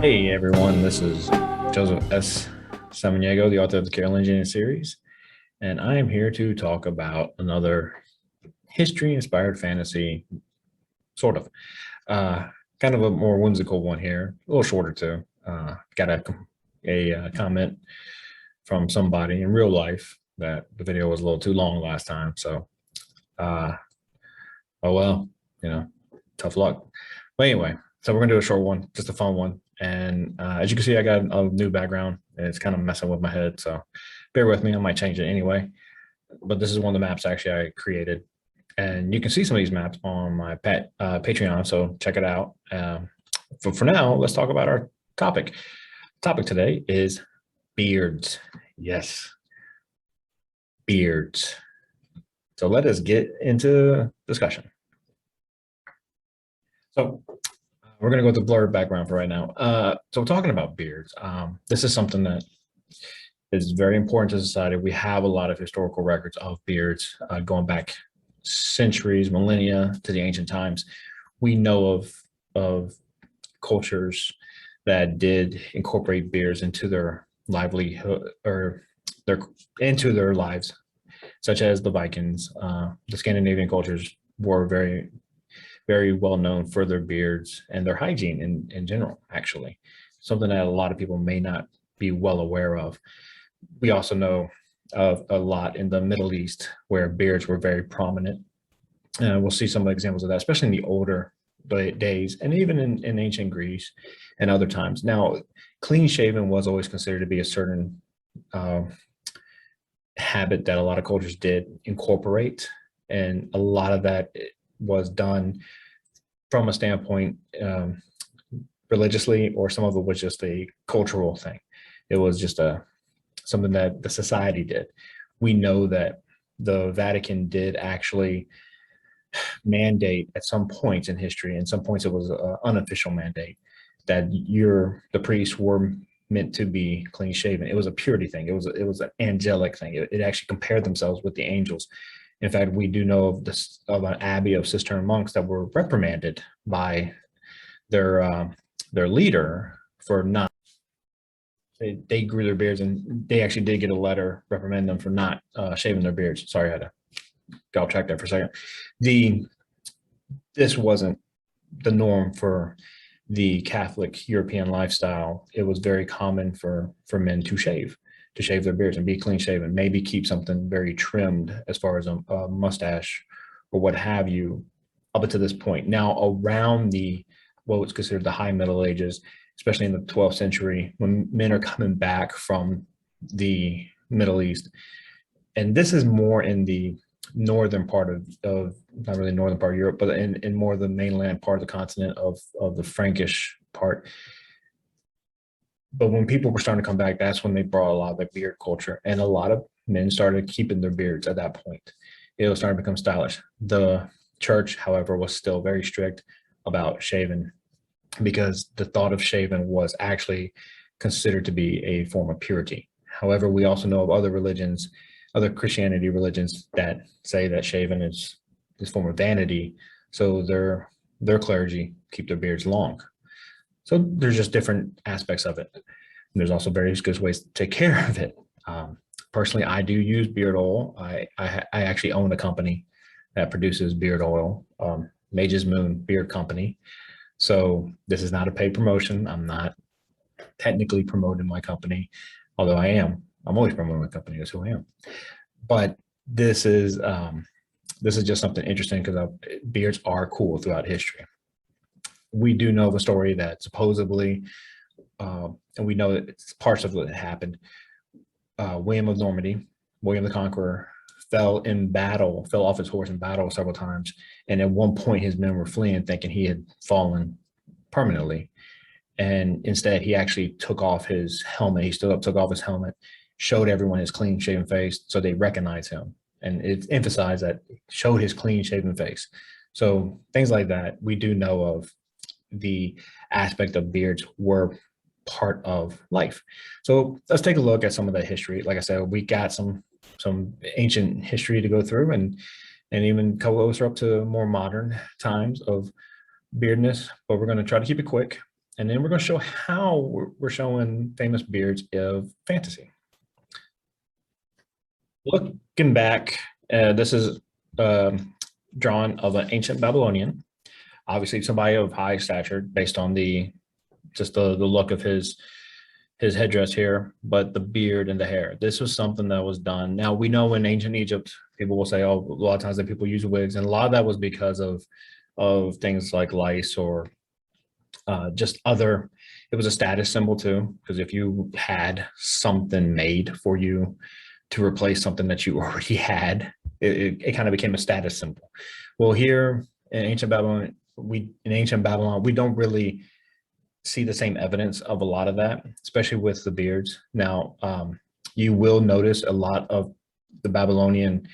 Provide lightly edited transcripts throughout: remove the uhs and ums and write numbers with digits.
Hey everyone, this is Joseph S. Samaniego, the author of the Carolingian series, and I am here to talk about another history-inspired fantasy, sort of. Uh, Kind of a more whimsical one here, a little shorter too. Got a comment from somebody in real life that the video was a little too long last time, so uh, oh well, you know, tough luck. But anyway, so we're gonna do a short one, just a fun one. And as you can see, I got a new background and it's kind of messing with my head. So bear with me, I might change it anyway. But this is one of the maps actually I created. And you can see some of these maps on my Patreon, so check it out. For now, let's talk about our topic. Topic today is beards. Yes, beards. So let us get into discussion. So we're going to go with the blurred background for right now. So we're talking about beards. This is something that is very important to society. We have a lot of historical records of beards going back centuries, millennia to the ancient times. We know of cultures that did incorporate beards into their livelihood or into their lives, such as the Vikings. The Scandinavian cultures were very well known for their beards and their hygiene in general, actually. Something that a lot of people may not be well aware of. We also know of a lot in the Middle East where beards were very prominent. We'll see some examples of that, especially in the older days and even in ancient Greece and other times. Now, clean shaven was always considered to be a certain habit that a lot of cultures did incorporate. And a lot of that was done from a standpoint religiously, or some of it was just a cultural thing. It was just something that the society did. We know that the Vatican did actually mandate at some points in history, and some points it was an unofficial mandate, that the priests were meant to be clean shaven. It was a purity thing. It was an angelic thing. It actually compared themselves with the angels. In fact, we do know of an abbey of Cistercian monks that were reprimanded by their leader for not. They grew their beards, and they actually did get a letter reprimanding them for not shaving their beards. Sorry, I had to go off track there for a second. This wasn't the norm for the Catholic European lifestyle. It was very common for men to shave their beards and be clean shaven, maybe keep something very trimmed as far as a mustache or what have you up until this point. Now, around what was considered the high Middle Ages, especially in the 12th century, when men are coming back from the Middle East, and this is more in the northern part of not really northern part of Europe, but in more of the mainland part of the continent of the Frankish part. But when people were starting to come back, that's when they brought a lot of the beard culture, and a lot of men started keeping their beards at that point. It was starting to become stylish. The church, however, was still very strict about shaving, because the thought of shaving was actually considered to be a form of purity. However, we also know of other religions, other Christianity religions, that say that shaving is this form of vanity, so their clergy keep their beards long. So there's just different aspects of it. And there's also various good ways to take care of it. Personally, I do use beard oil. I actually own a company that produces beard oil, Mage's Moon Beard Company. So this is not a paid promotion. I'm not technically promoting my company, although I am. I'm always promoting my company. That's who I am. But this is just something interesting, because beards are cool throughout history. We do know the story that supposedly, and we know that it's parts of what happened. William of Normandy, William the Conqueror, fell off his horse in battle several times. And at one point, his men were fleeing, thinking he had fallen permanently. And instead, he actually took off his helmet. He stood up, took off his helmet, showed everyone his clean shaven face, so they recognized him. And it emphasized that it showed his clean shaven face. So things like that, we do know of. The aspect of beards were part of life. So let's take a look at some of that history. Like I said, we got some ancient history to go through, and even closer up to more modern times of beardness, but we're going to try to keep it quick. And then we're going to show how we're showing famous beards of fantasy. Looking back, this is drawn of an ancient Babylonian, obviously somebody of high stature based on the just the look of his headdress here, but the beard and the hair. This was something that was done. Now we know in ancient Egypt, people will say, oh, a lot of times that people use wigs, and a lot of that was because of things like lice or just other. It was a status symbol too, because if you had something made for you to replace something that you already had, it kind of became a status symbol. Well, here in ancient Babylon, we don't really see the same evidence of a lot of that, especially with the beards. Now, you will notice a lot of the Babylonian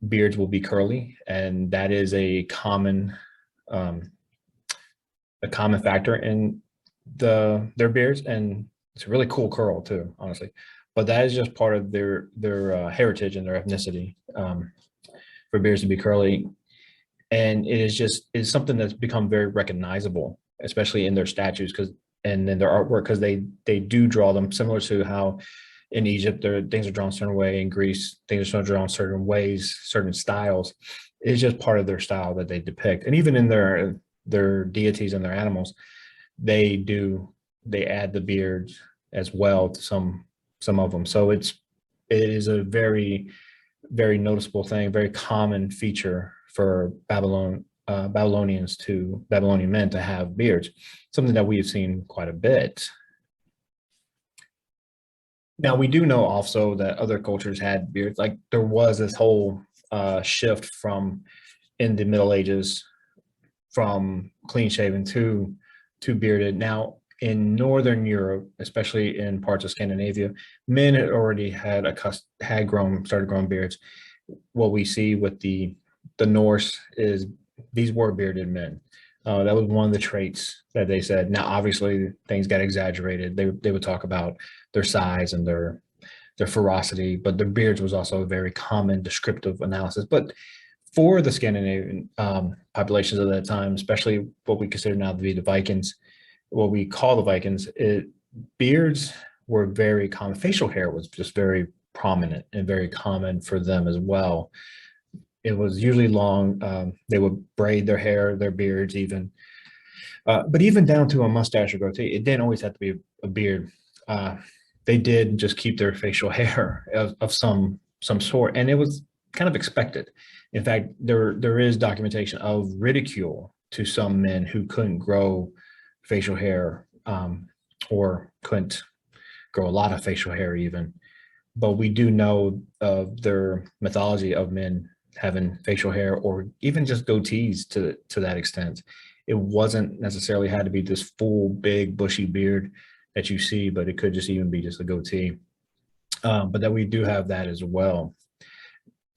beards will be curly, and that is a common factor in their beards, and it's a really cool curl too, honestly. But that is just part of their heritage and their ethnicity, for beards to be curly, and it's something that's become very recognizable, especially in their statues and in their artwork, because they do draw them similar to how in Egypt things are drawn a certain way, in Greece things are drawn certain ways, certain styles. It's just part of their style that they depict, and even in their deities and their animals, they add the beards as well to some of them. So it is a very, very noticeable thing, very common feature for Babylonian men to have beards, something that we have seen quite a bit. Now we do know also that other cultures had beards. Like there was this whole shift from in the Middle Ages from clean shaven to bearded. Now in Northern Europe, especially in parts of Scandinavia, men had already started growing beards. What we see with the Norse is these were bearded men. That was one of the traits that they said. Now, obviously, things got exaggerated. They would talk about their size and their ferocity, but their beards was also a very common descriptive analysis. But for the Scandinavian populations of that time, especially what we consider now to be the Vikings, what we call the Vikings, beards were very common. Facial hair was just very prominent and very common for them as well. It was usually long. They would braid their hair, their beards even. But even down to a mustache or goatee, it didn't always have to be a beard. They did just keep their facial hair of some sort, and it was kind of expected. In fact, there is documentation of ridicule to some men who couldn't grow facial hair, or couldn't grow a lot of facial hair even. But we do know of their mythology of men having facial hair or even just goatees to that extent. It wasn't necessarily had to be this full big bushy beard that you see, but it could just even be just a goatee. But that we do have that as well.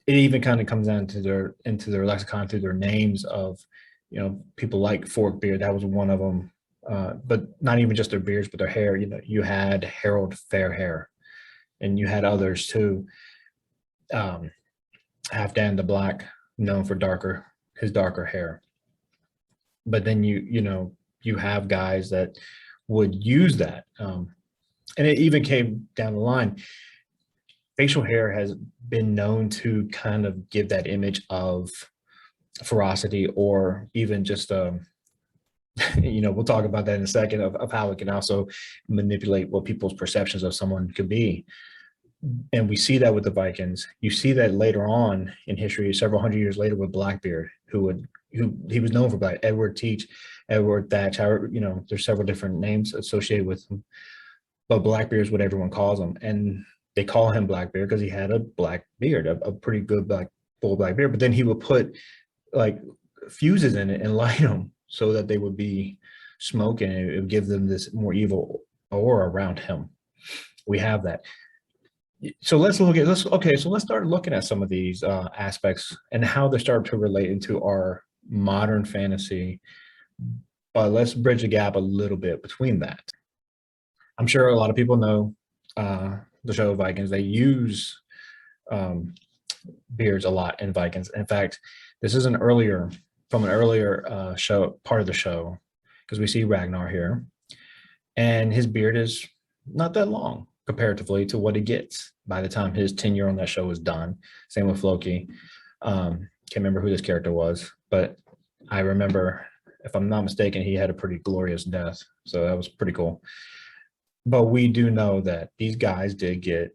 It even kind of comes down to into their lexicon through their names of, people like Forkbeard. That was one of them. But not even just their beards, but their hair. You had Harald Fairhair, and you had others too. Halfdan the Black, known for his darker hair. But then you have guys that would use that, and it even came down the line. Facial hair has been known to kind of give that image of ferocity, or even just we'll talk about that in a second, of how it can also manipulate what people's perceptions of someone could be. And we see that with the Vikings. You see that later on in history, several hundred years later, with Blackbeard, who he was known for Black. Edward Teach, Edward Thatch. There's several different names associated with him, but Blackbeard is what everyone calls him, and they call him Blackbeard because he had a black beard, a pretty good full black beard. But then he would put like fuses in it and light them so that they would be smoking, and it would give them this more evil aura around him. We have that. So let's start looking at some of these aspects and how they start to relate into our modern fantasy. But let's bridge the gap a little bit between that. I'm sure a lot of people know the show Vikings. They use beards a lot in Vikings. In fact, this is from an earlier show, part of the show, because we see Ragnar here. and his beard is not that long comparatively to what he gets by the time his tenure on that show is done. Same with Loki. Can't remember who this character was, but I remember, if I'm not mistaken, he had a pretty glorious death. So that was pretty cool. But we do know that these guys did get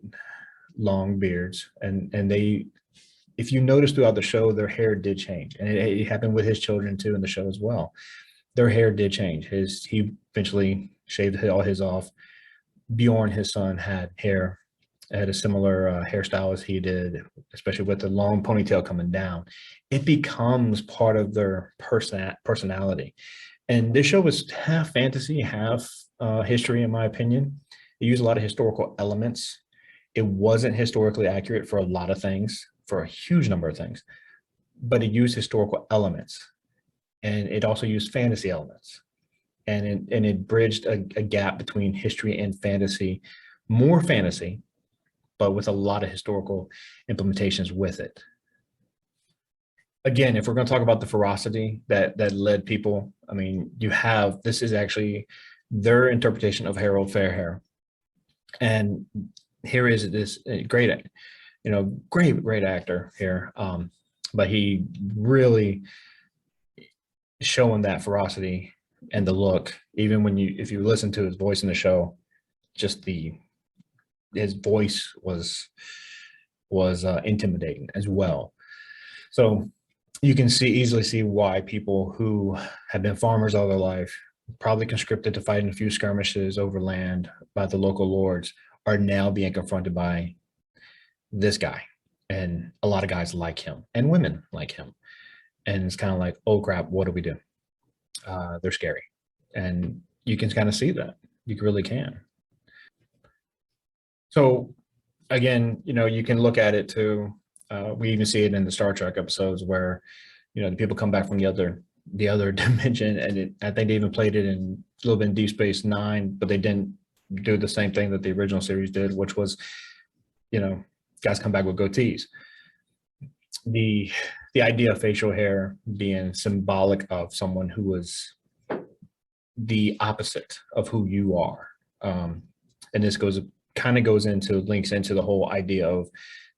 long beards, and they, if you notice throughout the show, their hair did change, and it happened with his children too in the show as well. Their hair did change. He eventually shaved all his off. Bjorn, his son, had a similar hairstyle as he did, especially with the long ponytail coming down. It becomes part of their personality. And this show was half fantasy, half history, in my opinion. It used a lot of historical elements. It wasn't historically accurate for a lot of things, for a huge number of things, but it used historical elements, and it also used fantasy elements, and it bridged a gap between history and fantasy, more fantasy, but with a lot of historical implementations with it. Again, if we're going to talk about the ferocity that led people, I mean, you have, this is actually their interpretation of Harald Fairhair, and here is this great, great actor here, but he really showing that ferocity and the look. Even when if you listen to his voice in the show, just his voice was intimidating as well. So you can easily see why people who have been farmers all their life, probably conscripted to fight in a few skirmishes over land by the local lords, are now being confronted by this guy, and a lot of guys like him and women like him. And it's kind of like, oh crap, what do we do? They're scary. And you can kind of see that. You really can. So again, you can look at it too. We even see it in the Star Trek episodes where, the people come back from the other dimension, and I think they even played it in a little bit in Deep Space Nine, but they didn't do the same thing that the original series did, which was, guys come back with goatees. The idea of facial hair being symbolic of someone who was the opposite of who you are, and this links into the whole idea of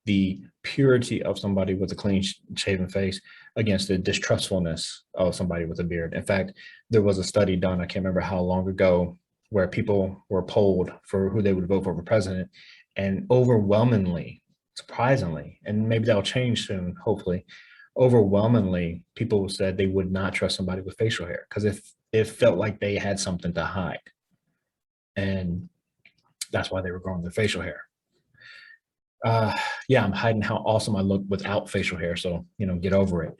the purity of somebody with a clean shaven face against the distrustfulness of somebody with a beard. In fact, there was a study done, I can't remember how long ago, where people were polled for who they would vote for president, and overwhelmingly, surprisingly, and maybe that'll change soon, hopefully, overwhelmingly, people said they would not trust somebody with facial hair because it felt like they had something to hide. And that's why they were growing their facial hair. Yeah, I'm hiding how awesome I look without facial hair, so get over it.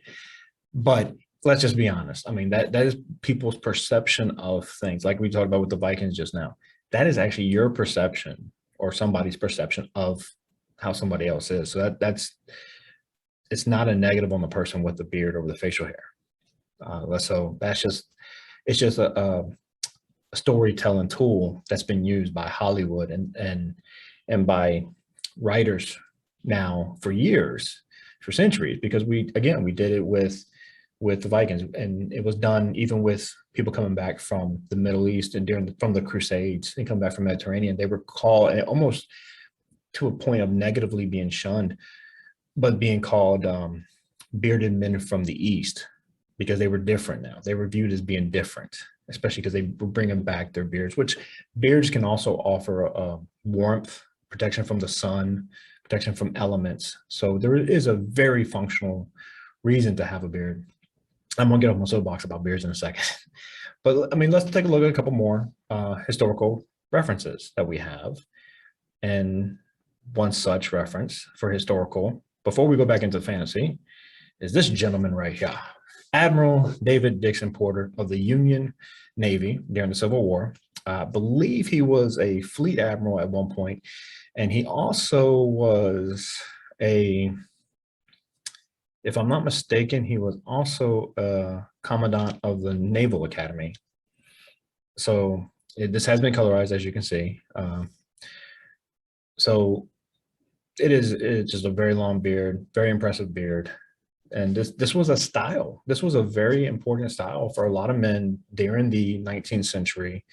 But let's just be honest. I mean, that is people's perception of things. Like we talked about with the Vikings just now. That is actually your perception or somebody's perception of how somebody else is. So it's not a negative on the person with the beard or the facial hair. So it's just a storytelling tool that's been used by Hollywood and by writers now for years, for centuries, because we did it with the Vikings, and it was done even with people coming back from the Middle East and from the Crusades and come back from Mediterranean. They were called, almost to a point of negatively being shunned, but being called bearded men from the East, because they were different now. They were viewed as being different, especially because they were bringing back their beards, which beards can also offer warmth, protection from the sun, protection from elements. So there is a very functional reason to have a beard. I'm gonna get off my soapbox about beards in a second. But I mean, let's take a look at a couple more historical references that we have. And one such reference for historical, before we go back into fantasy, is this gentleman right here. Admiral David Dixon Porter of the Union Navy during the Civil War. I believe he was a fleet admiral at one point, and he also was if I'm not mistaken, he was also a commandant of the Naval Academy. So this has been colorized, as you can see. So it's just a very long beard, very impressive beard. And this was a style. This was a very important style for a lot of men during the 19th century.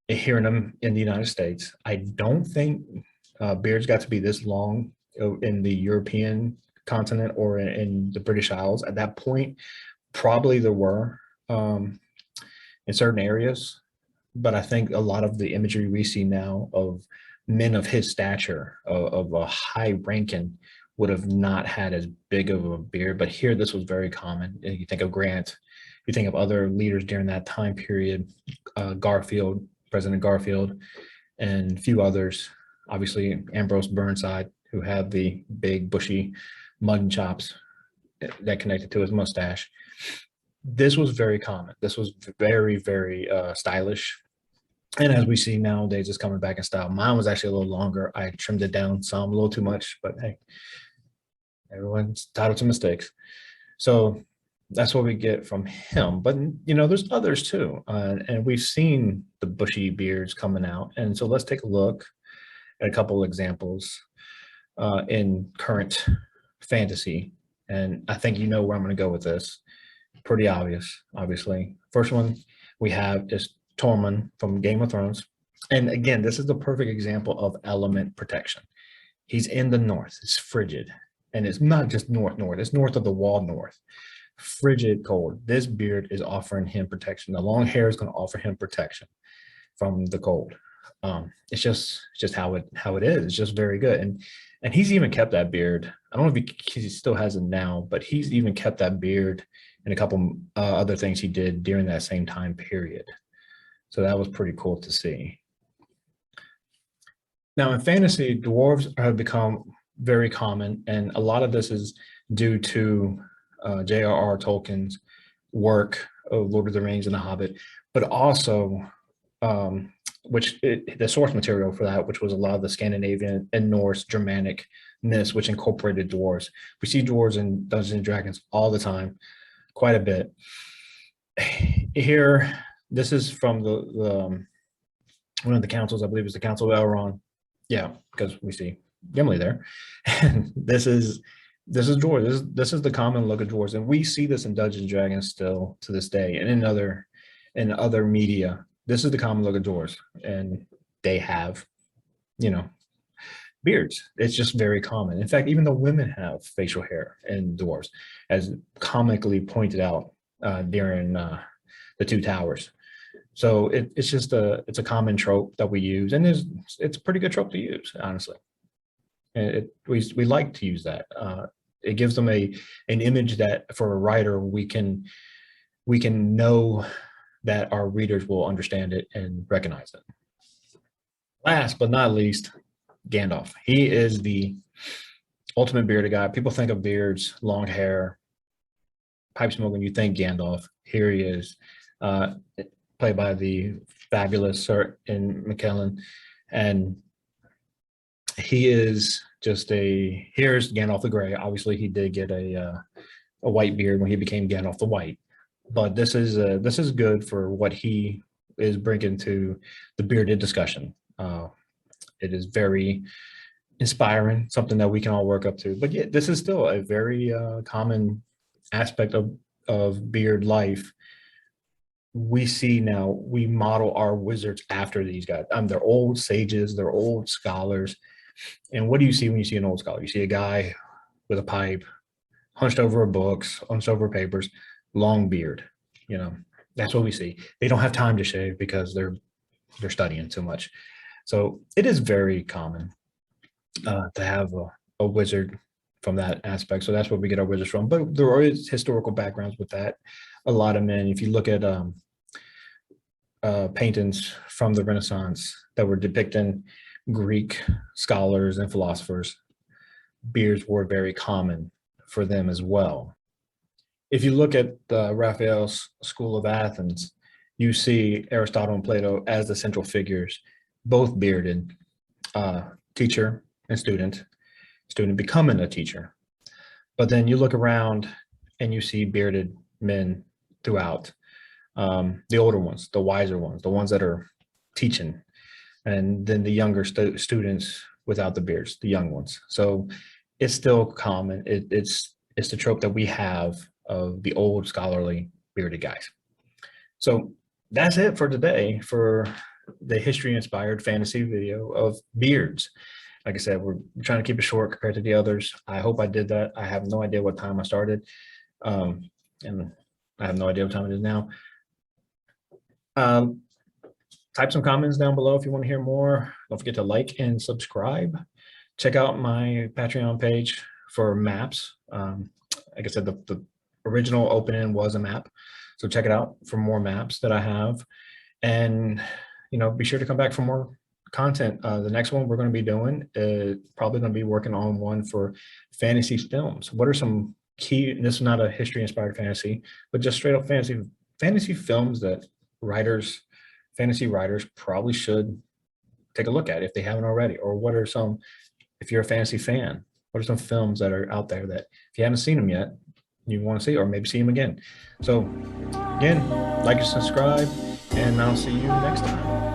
hearing them in the United States. I don't think beards got to be this long in the European continent or in the British Isles. At that point, probably there were in certain areas, but I think a lot of the imagery we see now of men of his stature, of a high ranking, would have not had as big of a beard. But here, this was very common. You think of Grant, you think of other leaders during that time period, Garfield, President Garfield, and a few others. Obviously, Ambrose Burnside, who had the big bushy mutton chops that connected to his mustache. This was very common. This was very, very stylish. And as we see nowadays, it's coming back in style. Mine was actually a little longer. I trimmed it down some, a little too much, but hey, everyone's entitled to mistakes. So that's what we get from him. But there's others too, and we've seen the bushy beards coming out. And so let's take a look at a couple of examples in current fantasy. And I think you know where I'm going to go with this. Pretty obvious, obviously. First one we have is Tormund from Game of Thrones. And again, this is the perfect example of element protection. He's in the north. It's frigid. And it's not just north, it's north of the wall north. Frigid cold. This beard is offering him protection. The long hair is going to offer him protection from the cold. It's just how it is. It's just very good. And he's even kept that beard. I don't know if he still has it now, but he's even kept that beard and a couple other things he did during that same time period. So that was pretty cool to see. Now in fantasy, dwarves have become very common, and a lot of this is due to J.R.R. Tolkien's work of Lord of the Rings and The Hobbit, but also the source material for that, which was a lot of the Scandinavian and Norse Germanicness, which incorporated dwarves. We see dwarves in Dungeons and Dragons all the time, quite a bit. Here, this is from the one of the councils, I believe it's the Council of Elrond. Yeah, because we see Gimli there. And this is dwarves. This is the common look of dwarves, and we see this in Dungeons and Dragons still to this day, and in other media. This is the common look of dwarves, and they have, beards. It's just very common. In fact, even the women have facial hair in dwarves, as comically pointed out during the Two Towers. So it's a common trope that we use, and it's a pretty good trope to use, honestly. And we like to use that. It gives them an image that for a writer we can know that our readers will understand it and recognize it. Last but not least, Gandalf. He is the ultimate bearded guy. People think of beards, long hair, pipe smoking. You think Gandalf. Here he is, played by the fabulous Sir Ian McKellen, and he is just here's Gandalf the Grey. Obviously, he did get a white beard when he became Gandalf the White, but this is good for what he is bringing to the bearded discussion. It is very inspiring, something that we can all work up to. But yeah, this is still a very common aspect of beard life. We see now, we model our wizards after these guys. They're old sages, they're old scholars. And what do you see when you see an old scholar? You see a guy with a pipe, hunched over books, hunched over papers, long beard. That's what we see. They don't have time to shave because they're studying too much. So it is very common to have a wizard from that aspect. So that's where we get our wizards from. But there is historical backgrounds with that. A lot of men, if you look at paintings from the Renaissance that were depicting Greek scholars and philosophers, beards were very common for them as well. If you look at Raphael's School of Athens, you see Aristotle and Plato as the central figures, both bearded, teacher and student becoming a teacher. But then you look around and you see bearded men throughout, the older ones, the wiser ones, the ones that are teaching, and then the younger students without the beards, the young ones. So it's still common. It's the trope that we have of the old scholarly bearded guys. So that's it for today for the history inspired fantasy video of beards. Like I said, we're trying to keep it short compared to the others. I hope I did that. I have no idea what time I started. And I have no idea what time it is now. Type some comments down below if you want to hear more. Don't forget to like and subscribe. Check out my Patreon page for maps. Like I said, the original opening was a map. So check it out for more maps that I have. And, be sure to come back for more content. The next one we're going to be doing is probably going to be working on one for fantasy films. What are some key, this is not a history inspired fantasy, but just straight up fantasy films that fantasy writers probably should take a look at if they haven't already? Or what are some, if you're a fantasy fan, what are some films that are out there that if you haven't seen them yet, you want to see, or maybe see them again? So again, like and subscribe, and I'll see you next time.